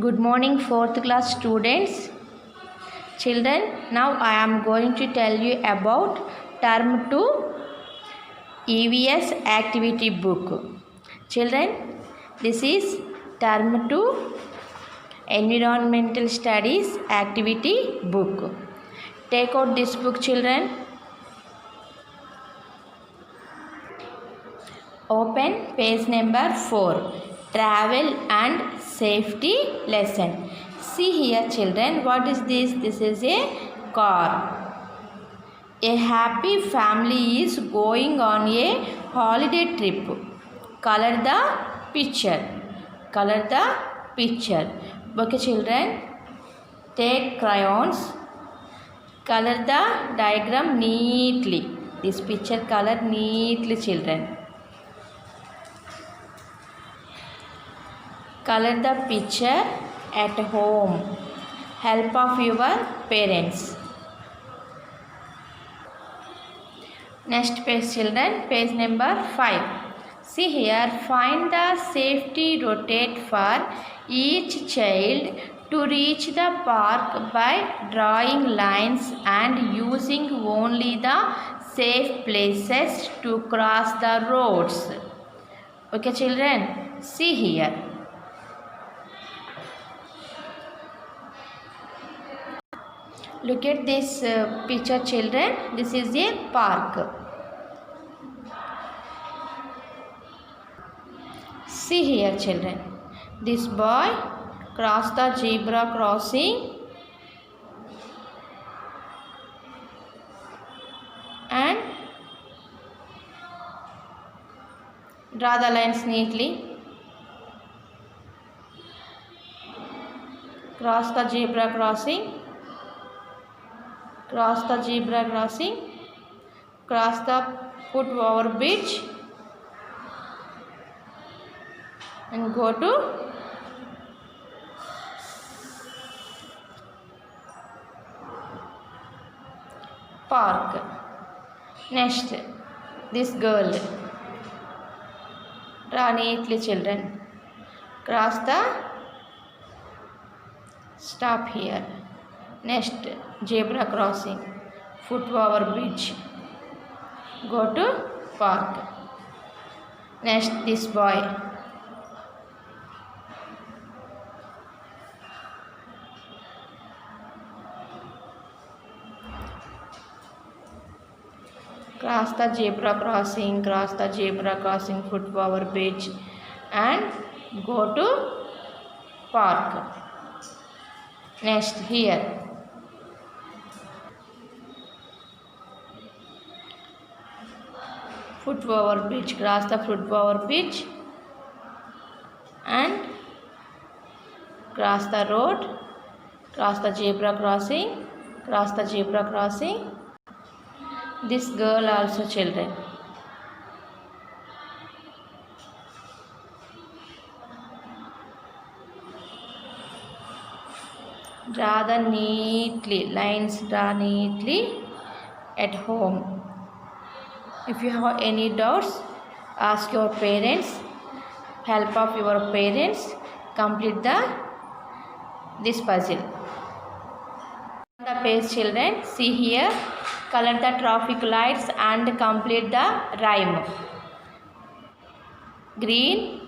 Good morning, 4th class students. Children, now I am going to tell you about term 2 EVS activity book. Children, this is term 2 environmental studies activity book. Take out this book, children. Open page number 4. Travel and safety lesson. See here, children, what is this? This is a car. A happy family is going on a holiday trip. Color the picture. Color the picture. Okay, children, take crayons. Color the diagram neatly. This picture color neatly, children. Color the picture at home. Help of your parents. Next page, children, page number 5. See here, find the safety rotate for each child to reach the park by drawing lines and using only the safe places to cross the roads. Okay, children, see here. Look at this picture, children. This is a park. See here, children. This boy crossed the zebra crossing and draw the lines neatly. Cross the zebra crossing. Cross the zebra crossing, cross the foot-over bridge and go to park. Next, this girl, draw neatly, children. Cross the stop here. Next, zebra crossing, foot-over bridge, go to park. Next, this boy. Cross the zebra crossing, foot-over bridge and go to park. Next, here. Foot-over bridge, cross the foot-over bridge and cross the road, cross the zebra crossing, cross the zebra crossing. This girl also, children. Draw the neatly, lines draw neatly at home. If you have any doubts, ask your parents. Help of your parents. Complete this puzzle. On the page, children, see here. Color the traffic lights and complete the rhyme. Green,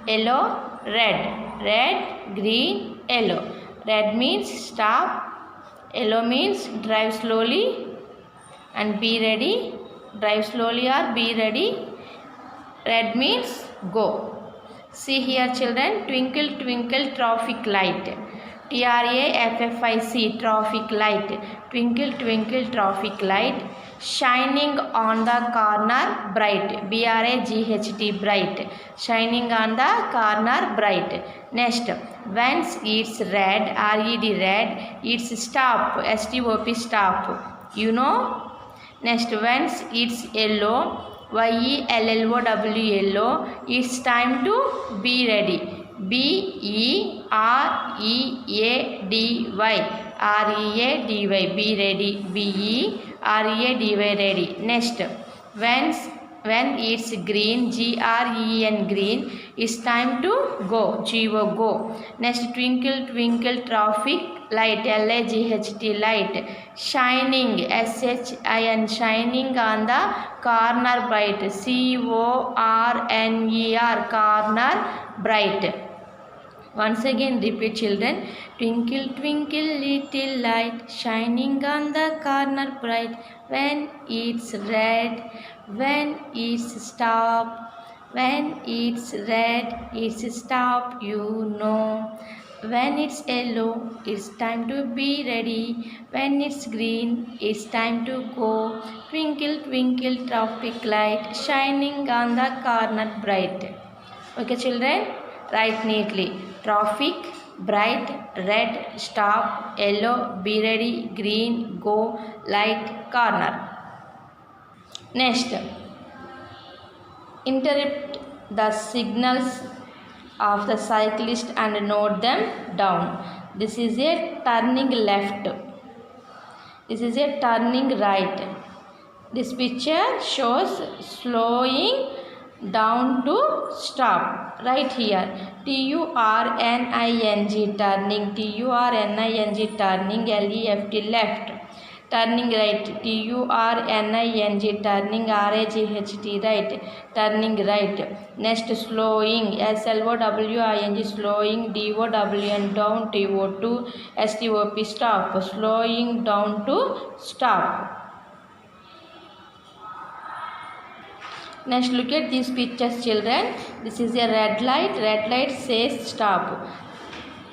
yellow, red. Red, green, yellow. Red means stop. Yellow means drive slowly and be ready. Drive slowly or be ready. Red means go. See here, children. Twinkle, twinkle, traffic light. TRAFFIC, traffic light. Twinkle, twinkle, traffic light. Shining on the corner, bright. BRAGHT, bright. Shining on the corner, bright. Next, once it's red, RED, red. It's stop, STOP, stop. You know. Next, once it's yellow, YELLOW, yellow, it's time to be ready. BEREADY, READY, be ready. BEREADY, ready. Next, when it's green, GREN, green, It's time to go. G-O, go. Next, twinkle, twinkle, traffic light, L-A-G-H-T, light. Shining, S-H-I-N, shining on the corner bright, C-O-R-N-E-R, corner bright. Once again repeat children. Twinkle, twinkle, little light, shining on the corner bright. When it's red, when it's stop, when it's red, it's stop, you know. When it's yellow, it's time to be ready. When it's green, it's time to go. Twinkle, twinkle, traffic light, shining on the corner bright. Okay children, write neatly. Traffic, bright, red, stop, yellow, be ready, green, go, light, corner. Next, interrupt the signals of the cyclist and note them down. This is a turning left. This is a turning right. This picture shows slowing down to stop. Right here, T-U-R-N-I-N-G, turning, T-U-R-N-I-N-G, turning, L-E-F-T, left. Turning right, T-U-R-N-I-N-G, turning, R-A-G-H-T, right. Turning right. Next, slowing, S-L-O-W-I-N-G, slowing, D-O-W-N, down, T-O-2, S-T-O-P, stop. Slowing down to stop. Next, look at these pictures children. This is a red light says stop.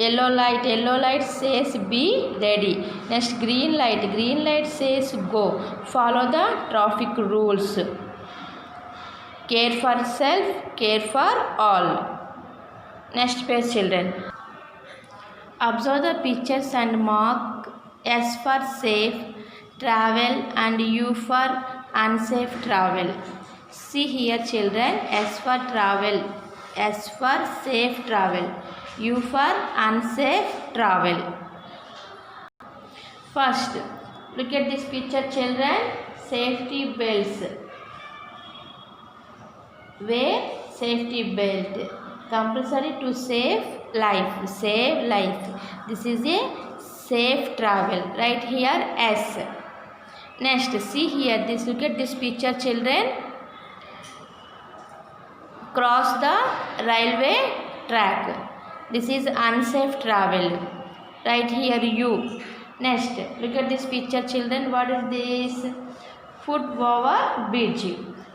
Yellow light says be ready. Next, green light says go. Follow the traffic rules. Care for self, care for all. Next page children. Observe the pictures and mark S for safe travel and U for unsafe travel. See here children, S for travel, S for safe travel, U for unsafe travel. First, look at this picture children, safety belts. Wear safety belt, compulsory to save life, save life. This is a safe travel, right here S. Next, see here, look at this picture children. Cross the railway track. This is unsafe travel. Right here U. Next, look at this picture children. What is this? Foot over bridge.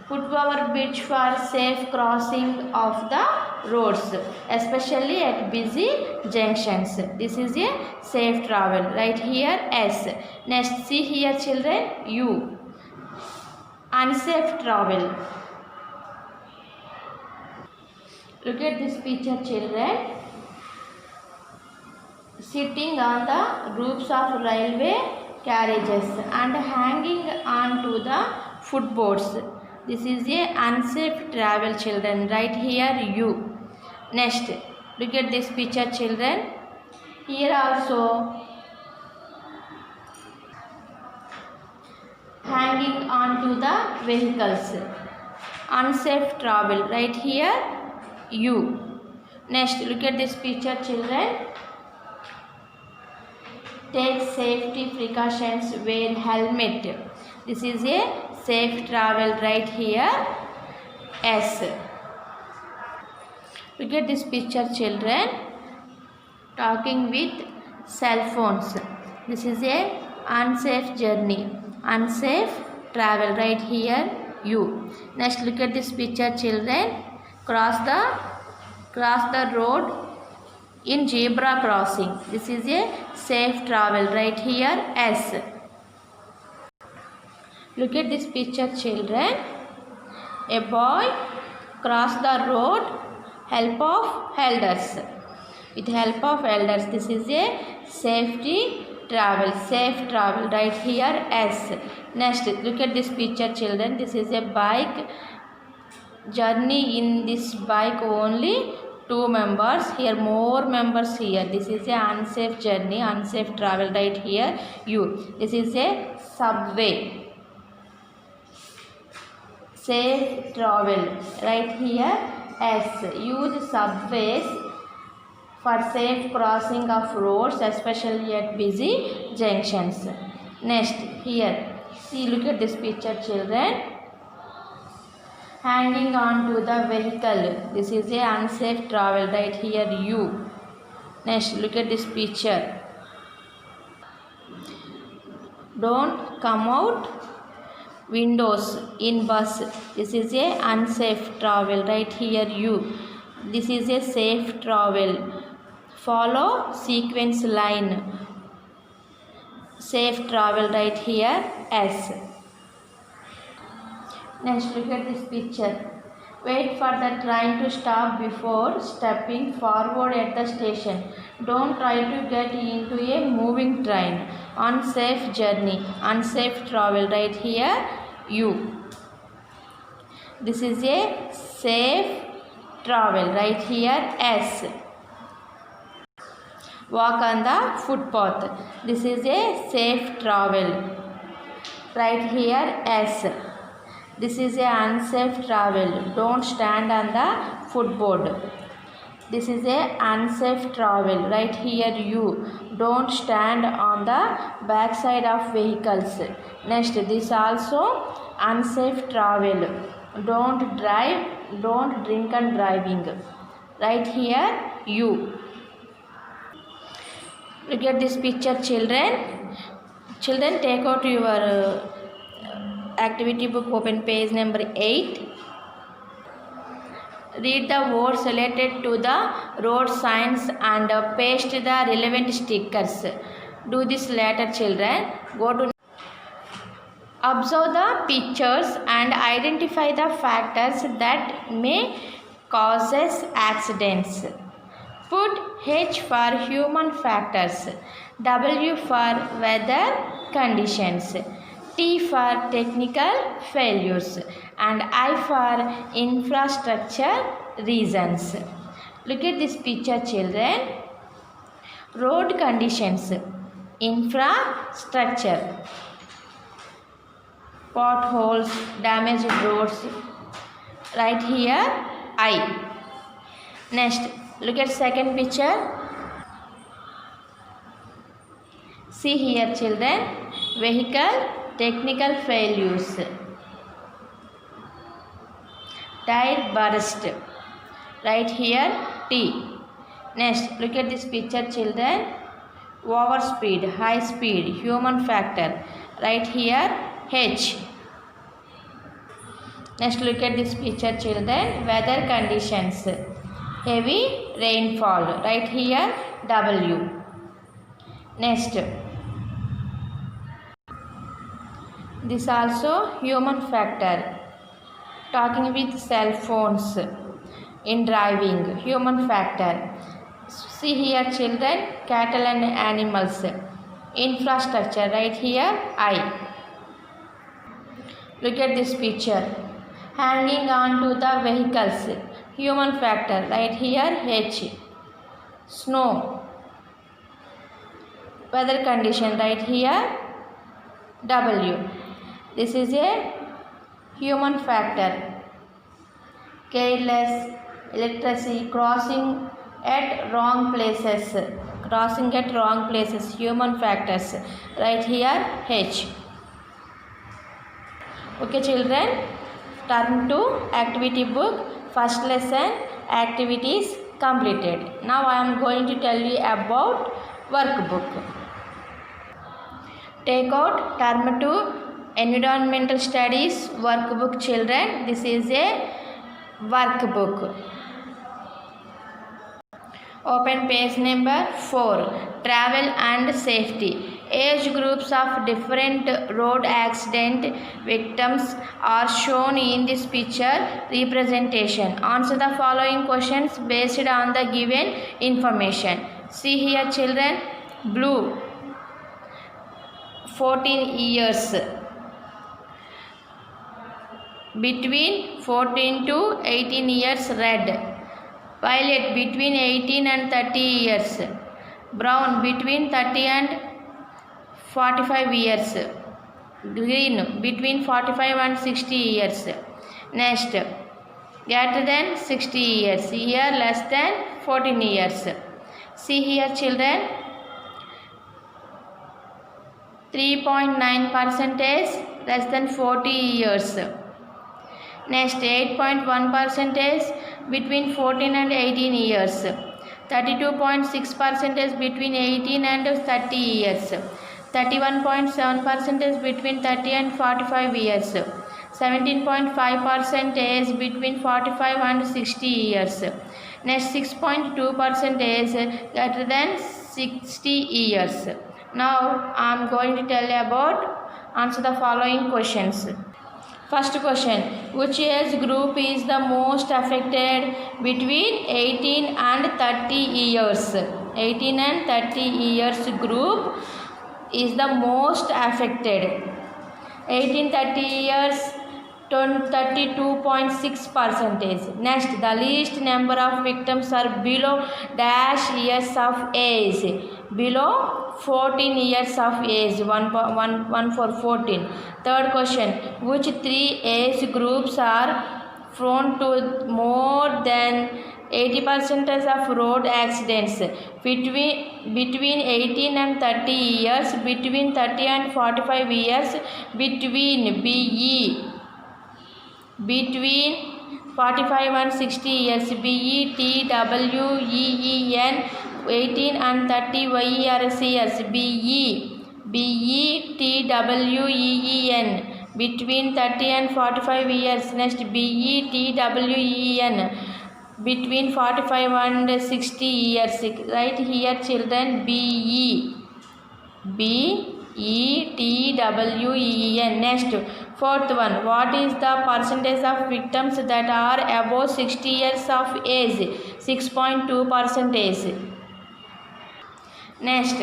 Foot over bridge for safe crossing of the roads, especially at busy junctions. This is a safe travel. Right here S. Next, see here children U. Unsafe travel. Look at this picture children. Sitting on the roofs of railway carriages and hanging on to the footboards. This is a unsafe travel children. Right here U. Next, look at this picture children. Here also hanging on to the vehicles. Unsafe travel. Right here U. Next, look at this picture children. Take safety precautions, wear helmet. This is a safe travel. Right here S. Look at this picture children. Talking with cell phones. This is a unsafe journey, unsafe travel. Right here U. Next, look at this picture children. Cross the road in zebra crossing. This is a safe travel. Right here S. Look at this picture children. A boy crossed the road help of elders. With help of elders. This is a safety travel, safe travel. Right here S. Next, look at this picture children. This is a bike journey. In this bike only 2 members. Here more members here. This is a unsafe journey, unsafe travel. Right here U. This is a subway. Safe travel. Right here S. Use subways for safe crossing of roads, especially at busy junctions. Next, here, see, look at this picture, children. Hanging on to the vehicle. This is a unsafe travel, right here, U. Next, look at this picture. Don't come out windows in bus. This is a unsafe travel, right here, U. This is a safe travel. Follow sequence line. Safe travel, right here, S. Next, look at this picture. Wait for the train to stop before stepping forward at the station. Don't try to get into a moving train. Unsafe journey. Unsafe travel, right here, U. This is a safe travel, right here, S. Walk on the footpath. This is a safe travel, right here, S. This is a unsafe travel. Don't stand on the footboard. This is a unsafe travel, right here, U. Don't stand on the backside of vehicles. Next, this also unsafe travel. Don't drive. Don't drink and driving, right here, U. Look at this picture, children. Children, take out your activity book, open page number 8. Read the words related to the road signs and paste the relevant stickers. Do this later, children. Go to observe the pictures and identify the factors that may cause accidents. Put H for human factors, W for weather conditions, T for technical failures, and I for infrastructure reasons. Look at this picture, children. Road conditions, infrastructure, potholes, damaged roads, right here, I. Next, look at second picture. See here, children. Vehicle technical failures. Tire burst. Right here, T. Next, look at this picture, children. Overspeed, high speed, human factor. Right here, H. Next, look at this picture, children. Weather conditions. Heavy rainfall. Right here, W. Next, this also human factor. Talking with cell phones in driving, human factor. See here, children, cattle and animals. Infrastructure, right here, I. Look at this picture. Hanging on to the vehicles, human factor, right here, H. Snow. Weather condition, right here, W. This is a human factor. Careless, illiteracy, crossing at wrong places. Crossing at wrong places, human factors. Right here, H. Okay, children, turn to activity book. First lesson, activities completed. Now I am going to tell you about workbook. Take out term 2 environmental studies workbook, children. This is a workbook. Open page number 4. Travel and safety. Age groups of different road accident victims are shown in this picture representation. Answer the following questions based on the given information. See here, children. Blue, 14 years. Between 14 to 18 years, red. Violet, between 18 and 30 years. Brown, between 30 and 45 years. Green, between 45 and 60 years. Next, greater than 60 years. Here less than 14 years. See here children, 3.9 percentage less than 40 years. Next 8.1 percentage between 14 and 18 years. 32.6 percentage between 18 and 30 years. 31.7 percentage between 30 and 45 years. 17.5 percentage between 45 and 60 years. Next 6.2 percentage greater than 60 years. Now I am going to tell you about answer the following questions. First question, which age group is the most affected between 18 and 30 years? 18 and 30 years group is the most affected. 18-30 years, 32.6 percentage. Next, the least number of victims are below dash years of age. Below 14 years of age, 1 for 14. Third question, which three age groups are prone to more than 80% of road accidents? Between 18 and 30 years, between 30 and 45 years, between 45 and 60 years, BETWEEN, 18 and 30 years, BETWEEN, between 30 and 45 years. Next, BETWEEN, between 45 and 60 years. Right here children, BETWEEN. Next, fourth one, what is the percentage of victims that are above 60 years of age? 6.2 percentage. Next,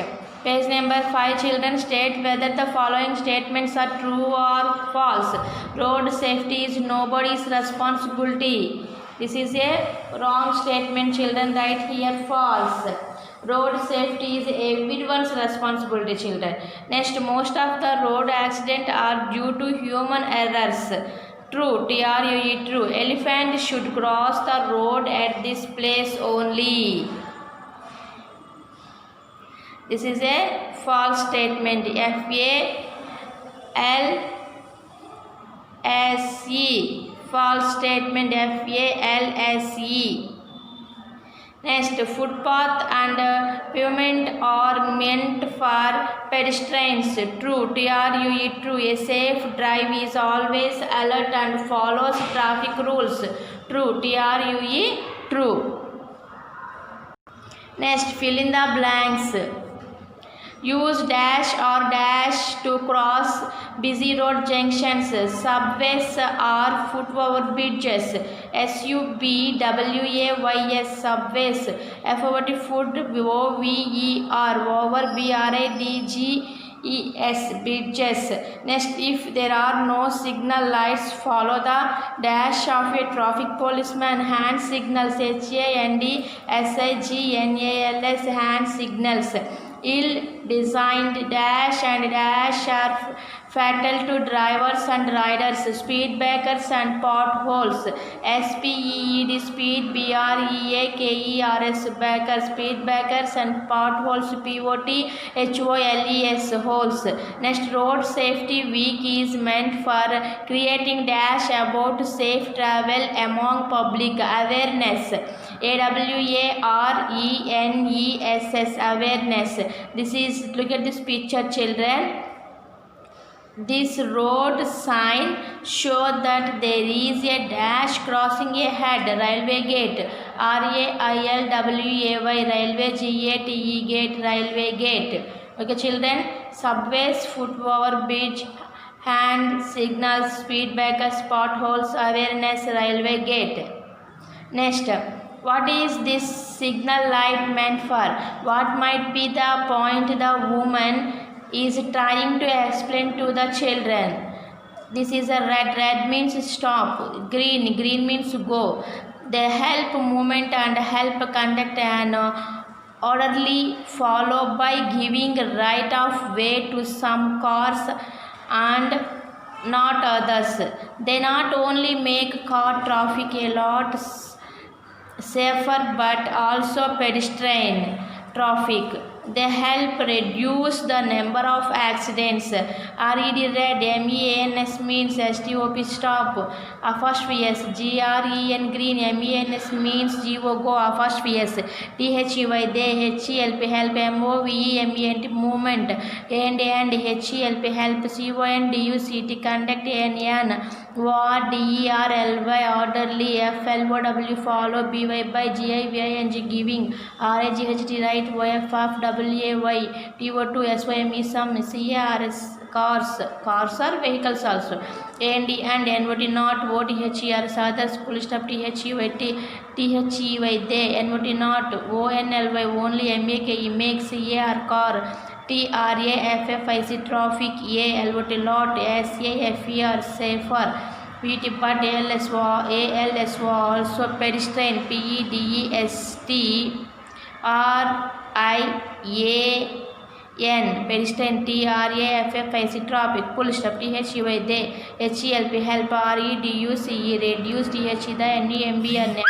page number 5, children, state whether the following statements are true or false. Road safety is nobody's responsibility. This is a wrong statement, children. Write here false. Road safety is everyone's responsibility, children. Next, most of the road accidents are due to human errors. True, TRUE, true. Elephant should cross the road at this place only. This is a false statement. FALSE. False statement. FALSE. Next, footpath and pavement are meant for pedestrians. True, TRUE, true. A safe drive is always alert and follows traffic rules. True, TRUE, true. Next, fill in the blanks. Use dash or dash to cross busy road junctions. Subways or foot overbridges. SUBWAYS, subways. Foot over BRIDGES, bridges. Next, if there are no signal lights, follow the dash of a traffic policeman. Hand signals. HANDSIGNALS, hand signals. Ill-designed dash and dash are fatal to drivers and riders. Speed breakers and potholes. SPEED, speed, BREAKERS, breakers. Speed breakers and potholes. POTHOLES, holes. Next, road safety week is meant for creating dash about safe travel among public. Awareness. AWARENESS, awareness. This is, look at this picture, children. This road sign shows that there is a dash crossing ahead. Railway gate. RAILWAY, railway. GATE, gate, railway gate. Okay, children. Subways, foot overbridge, hand signals, speed breakers, potholes, awareness, railway gate. Next, what is this signal light meant for? What might be the point the woman is trying to explain to the children? This is a red. Red means stop. Green. Green means go. They help movement and help conduct an orderly follow by giving right of way to some cars and not others. They not only make car traffic a lot safer but also pedestrian traffic. They help reduce the number of accidents. RED red, MEANS means STOP stop, apostrophe GREN green, MENS means GO go, apostrophe THEY they, HELP help, MOVE movement, and HELP help, CONDUCT conduct, NN war, DERLY orderly, FLOW follow, BY by GIVING giving, RAGHT right, YFF WAY, TO2 SYME some, CARS cars are vehicles also, and NOT not, OTHERs others, full stop, THEY they, NOT not, ONLY only, MAKE makes, CAR car, TRAFFIC traffic, ALOT lot, SAFER safer, PT but ALSO also pedestrian, PEDEST RIAN pedestrian, TRAFFIC traffic, full stop, THEY they, HELP help, REDUCE reduce, THE the NEMB number,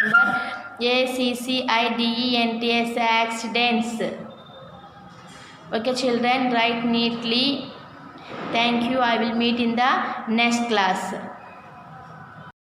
ACCIDENTS accidents. Okay children, write neatly. Thank you. I will meet in the next class.